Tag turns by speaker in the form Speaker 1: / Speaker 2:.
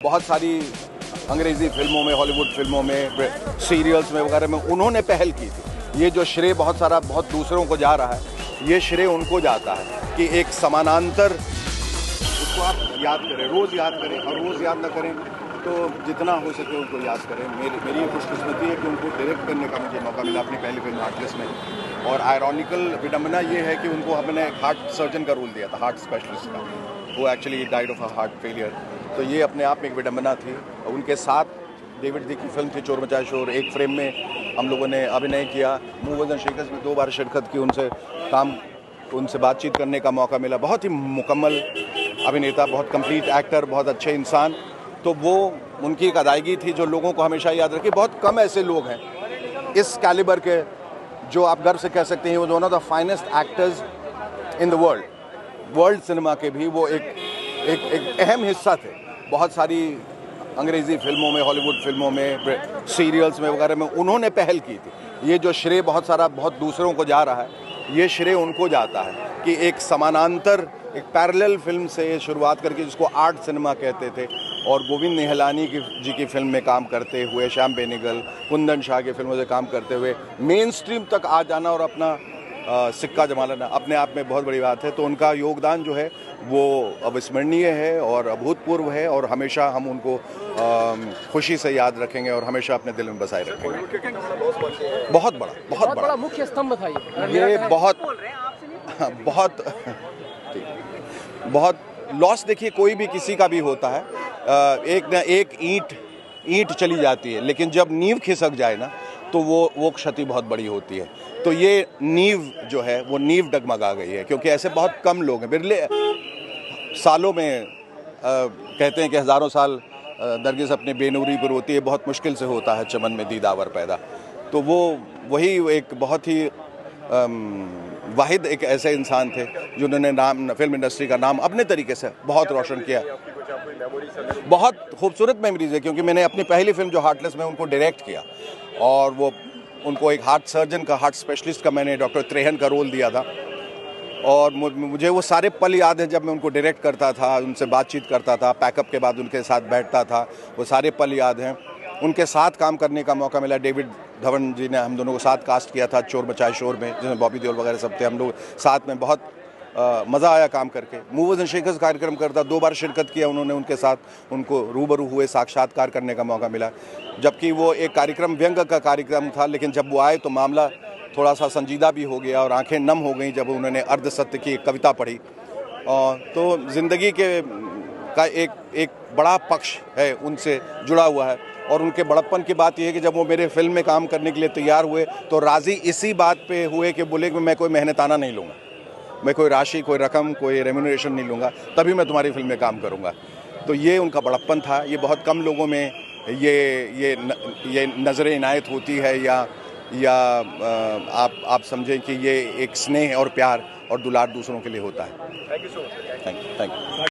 Speaker 1: बहुत सारी अंग्रेज़ी फिल्मों में, हॉलीवुड फिल्मों में, सीरियल्स में वगैरह में उन्होंने पहल की थी। ये जो श्रेय बहुत दूसरों को जा रहा है, ये श्रेय उनको जाता है कि एक समानांतर उसको आप याद करें, रोज़ याद करें, और रोज़ याद ना करें तो जितना हो सके उनको याद करें। मेरी ये खुशकिस्मती है कि उनको डायरेक्ट करने का मुझे मौका मिला अपनी पहली फिल्म हार्टलेस में। और आयरॉनिकल विडम्बना ये है कि उनको हमने हार्ट सर्जन का रोल दिया था, हार्ट स्पेशलिस्ट का। वो actually died of a heart failure, तो ये अपने आप में एक विडम्बना थी। उनके साथ डेविड दी की फिल्म थी चोर मचाए शोर, एक फ्रेम में हम लोगों ने अभिनय किया। मूवर्स एंड शेकर्स में 2 बार शिरकत की, उनसे बातचीत करने का मौका मिला। बहुत ही मुकम्मल अभिनेता, बहुत कंप्लीट एक्टर, बहुत अच्छे इंसान। तो वो उनकी एक अदायगी थी जो लोगों को हमेशा याद रखी। बहुत कम ऐसे लोग हैं इस कैलिबर के जो आप गर्व से कह सकते हैं वो one of the finest actors in the world cinema के भी वो एक अहम हिस्सा थे। बहुत सारी अंग्रेज़ी फिल्मों में, हॉलीवुड फिल्मों में, सीरियल्स में वगैरह में उन्होंने पहल की थी। ये जो श्रेय बहुत दूसरों को जा रहा है, ये श्रेय उनको जाता है कि एक समानांतर, एक पैरेलल फिल्म से शुरुआत करके, जिसको आर्ट सिनेमा कहते थे, और गोविंद निहलानी जी की फिल्म में काम करते हुए, श्याम बेनेगल, कुंदन शाह की फिल्मों से काम करते हुए मेन स्ट्रीम तक आ जाना और अपना सिक्का जमा लेना अपने आप में बहुत बड़ी बात है। तो उनका योगदान जो है वो अविस्मरणीय है और अभूतपूर्व है, और हमेशा हम उनको खुशी से याद रखेंगे और हमेशा अपने दिल में बसाए रखेंगे। बहुत बड़ा
Speaker 2: मुख्य स्तंभ था
Speaker 1: ये बहुत लॉस। देखिए, कोई भी किसी का भी होता है, एक ना एक ईंट चली जाती है, लेकिन जब नींव खिसक जाए ना तो वो क्षति बहुत बड़ी होती है। तो ये नींव जो है वो नींव डगमगा गई है, क्योंकि ऐसे बहुत कम लोग हैं। बिरले सालों में कहते हैं कि हज़ारों साल नरगिस अपने बेनूरी पर होती है, बहुत मुश्किल से होता है चमन में दीदावर पैदा। तो वही एक बहुत ही वाहिद एक ऐसे इंसान थे जिन्होंने फिल्म इंडस्ट्री का नाम अपने तरीके से बहुत रोशन किया। बहुत खूबसूरत मेमोरीज है, क्योंकि मैंने अपनी पहली फिल्म जो हार्टलेस में उनको डायरेक्ट किया, और वो उनको एक हार्ट सर्जन का, हार्ट स्पेशलिस्ट का मैंने डॉक्टर त्रेहन का रोल दिया था। और मुझे वो सारे पल याद हैं जब मैं उनको डायरेक्ट करता था, उनसे बातचीत करता था, पैकअप के बाद उनके साथ बैठता था। वो सारे पल याद हैं। उनके साथ काम करने का मौका मिला। डेविड धवन जी ने हम दोनों को साथ कास्ट किया था चोर मचाए शोर में, जिसमें बॉबी देओल वगैरह सब थे। हम लोग साथ में बहुत मज़ा आया काम करके। मूवर्स एंड शेकर्स कार्यक्रम करता, 2 बार शिरकत किया उन्होंने, उनके साथ उनको रूबरू हुए, साक्षात्कार करने का मौका मिला। जबकि वो एक कार्यक्रम व्यंग का कार्यक्रम था, लेकिन जब वो आए तो मामला थोड़ा सा संजीदा भी हो गया और आंखें नम हो गईं जब उन्होंने अर्ध सत्य की एक कविता पढ़ी। तो ज़िंदगी का एक बड़ा पक्ष है उनसे जुड़ा हुआ है। और उनके बड़प्पन की बात यह है कि जब वो मेरे फिल्म में काम करने के लिए तैयार हुए तो राज़ी इसी बात पे हुए कि बोले कि मैं कोई मेहनताना नहीं लूँगा, मैं कोई राशि, कोई रकम, कोई रेम्यूनरेशन नहीं लूँगा, तभी मैं तुम्हारी फिल्म में काम करूँगा। तो ये उनका बड़प्पन था। ये बहुत कम लोगों में ये नज़र इनायत होती है, या आप समझें कि ये एक स्नेह और प्यार और दुलार दूसरों के लिए होता है।
Speaker 3: Thank you so much.
Speaker 1: Thank you.